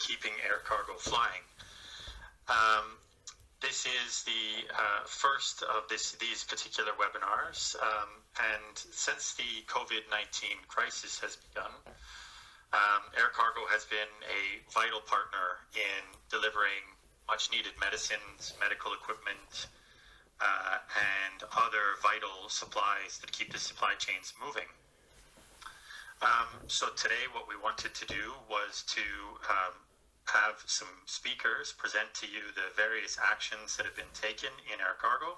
keeping air cargo flying. This is the first of these particular webinars, and since the COVID-19 crisis has begun, air cargo has been a vital partner in delivering much-needed medicines, medical equipment, and other vital supplies that keep the supply chains moving. So today what we wanted to do was to have some speakers present to you the various actions that have been taken in air cargo.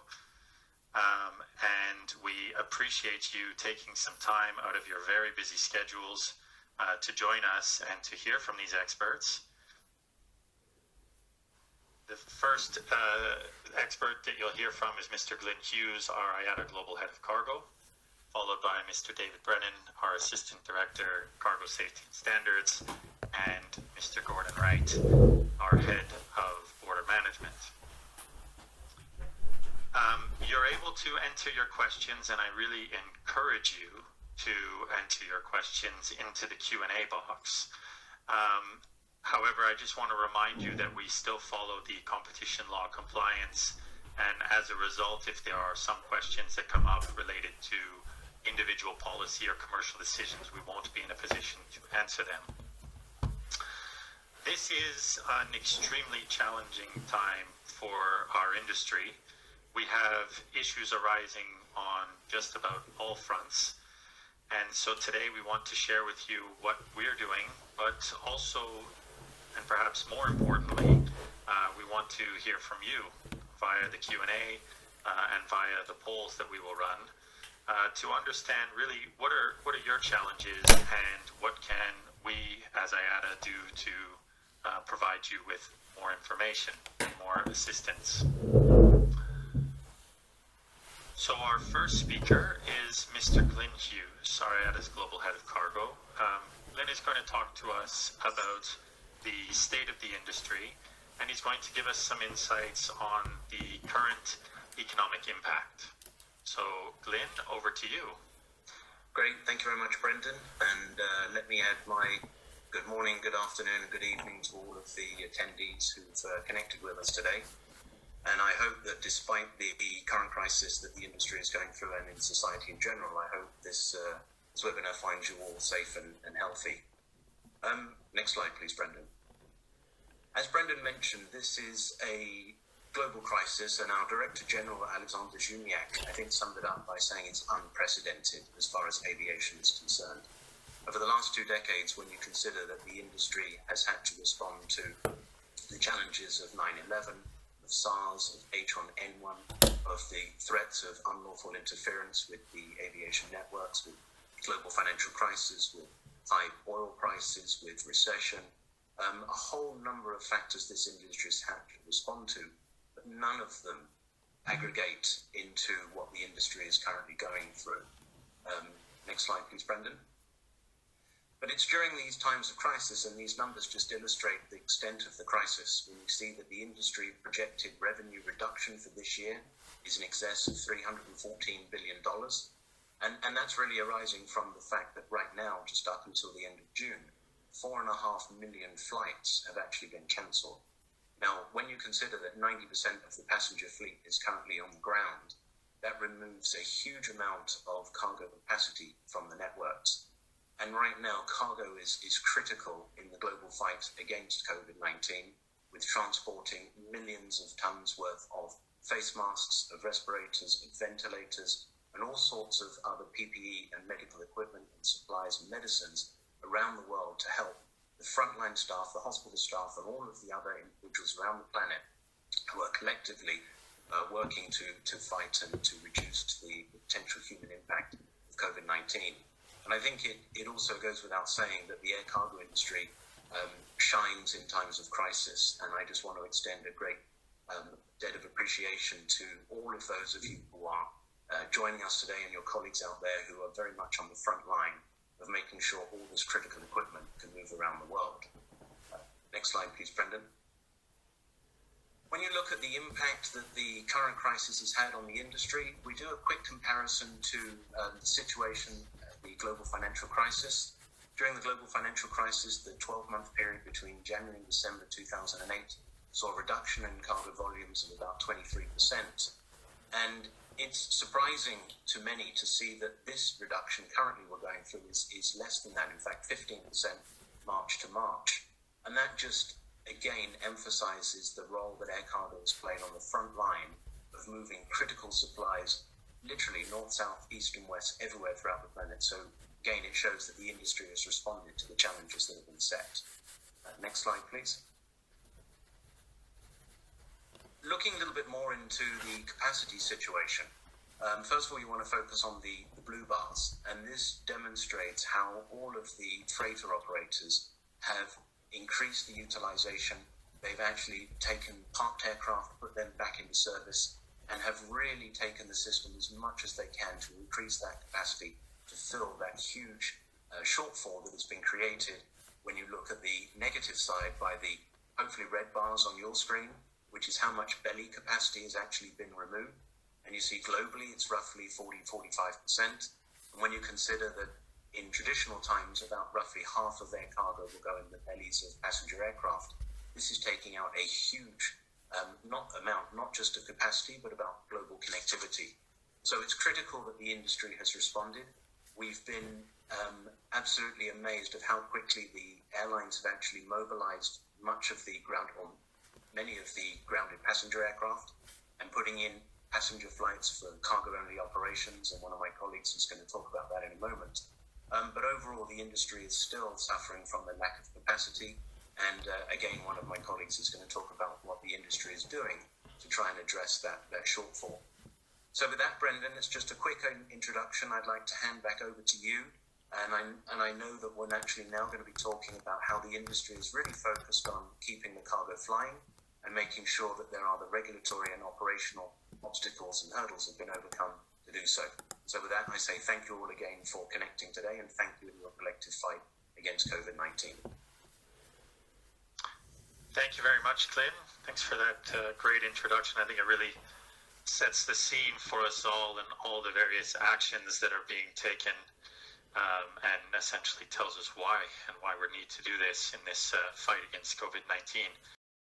And we appreciate you taking some time out of your very busy schedules to join us and to hear from these experts. The first expert that you'll hear from is Mr. Glyn Hughes, our IATA Global Head of Cargo, followed by Mr. David Brennan, our Assistant Director, Cargo Safety and Standards, and Mr. Gordon Wright, our Head of Border Management. You're able to enter your questions, and I really encourage you to enter your questions into the Q&A box. However, I just want to remind you that we still follow the competition law compliance, and as a result, if there are some questions that come up related to individual policy or commercial decisions, we won't be in a position to answer them. This is an extremely challenging time for our industry. We have issues arising on just about all fronts. And so today we want to share with you what we're doing, but also, and perhaps more importantly, we want to hear from you via the Q&A and via the polls that we will run to understand really what are your challenges and what can we as IATA do to provide you with more information, more assistance. So our first speaker is Mr. Glyn Hughes, our IATA's Global Head of Cargo. Glyn is going to talk to us about the state of the industry, and he's going to give us some insights on the current economic impact. So, Glyn, over to you. Great, thank you very much, Brendan. And let me add my good morning, good afternoon, and good evening to all of the attendees who've connected with us today. And I hope that despite the current crisis that the industry is going through and in society in general, I hope this webinar finds you all safe and healthy. Next slide, please, Brendan. As Brendan mentioned, this is a global crisis, and our Director General, Alexander Juniak, I think summed it up by saying it's unprecedented as far as aviation is concerned. Over the last 2 decades, when you consider that the industry has had to respond to the challenges of 9/11, of SARS, of H1N1, of the threats of unlawful interference with the aviation networks, with global financial crisis, with high oil prices, with recession, a whole number of factors this industry has had to respond to, but none of them aggregate into what the industry is currently going through. Next slide, please, Brendan. But it's during these times of crisis, and these numbers just illustrate the extent of the crisis, when you see that the industry projected revenue reduction for this year is in excess of $314 billion. And that's really arising from the fact that right now, just up until the end of June, 4.5 million flights have actually been cancelled. Now, when you consider that 90% of the passenger fleet is currently on the ground, that removes a huge amount of cargo capacity from the networks. And right now, cargo is critical in the global fight against COVID-19, with transporting millions of tons worth of face masks, of respirators, of ventilators, and all sorts of other PPE and medical equipment and supplies and medicines around the world to help the frontline staff, the hospital staff, and all of the other individuals around the planet who are collectively working to fight and to reduce the potential human impact of COVID-19. And I think it also goes without saying that the air cargo industry shines in times of crisis. And I just want to extend a great debt of appreciation to all of those of you who are joining us today, and your colleagues out there who are very much on the front line of making sure all this critical equipment can move around the world. Next slide, please, Brendan. When you look at the impact that the current crisis has had on the industry, we do a quick comparison to the situation, the global financial crisis. During the global financial crisis, the 12-month period between January and December 2008 saw a reduction in cargo volumes of about 23%. And it's surprising to many to see that this reduction currently we're going through is less than that, in fact 15% March to March. And that just, again, emphasizes the role that air cargo has played on the front line of moving critical supplies literally north, south, east and west, everywhere throughout the planet. So again, it shows that the industry has responded to the challenges that have been set. Next slide, please. Looking a little bit more into the capacity situation, first of all, you want to focus on the blue bars, and this demonstrates how all of the freighter operators have increased the utilization. They've actually taken parked aircraft, put them back into service, and have really taken the system as much as they can to increase that capacity to fill that huge shortfall that has been created when you look at the negative side by the hopefully red bars on your screen, which is how much belly capacity has actually been removed. And you see globally it's roughly 40-45%. And when you consider that in traditional times about roughly half of their cargo will go in the bellies of passenger aircraft, this is taking out a huge not just of capacity, but about global connectivity. So it's critical that the industry has responded. We've been absolutely amazed at how quickly the airlines have actually mobilized many of the grounded passenger aircraft and putting in passenger flights for cargo-only operations, and one of my colleagues is going to talk about that in a moment. But overall, the industry is still suffering from the lack of capacity. And again, one of my colleagues is going to talk about what the industry is doing to try and address that shortfall. So with that, Brendan, it's just a quick introduction. I'd like to hand back over to you. And I know that we're naturally now going to be talking about how the industry is really focused on keeping the cargo flying and making sure that there are the regulatory and operational obstacles and hurdles have been overcome to do so. So with that, I say thank you all again for connecting today, and thank you in your collective fight against COVID-19. Thank you very much, Glyn. Thanks for that great introduction. I think it really sets the scene for us all and all the various actions that are being taken, and essentially tells us why we need to do this in this fight against COVID-19.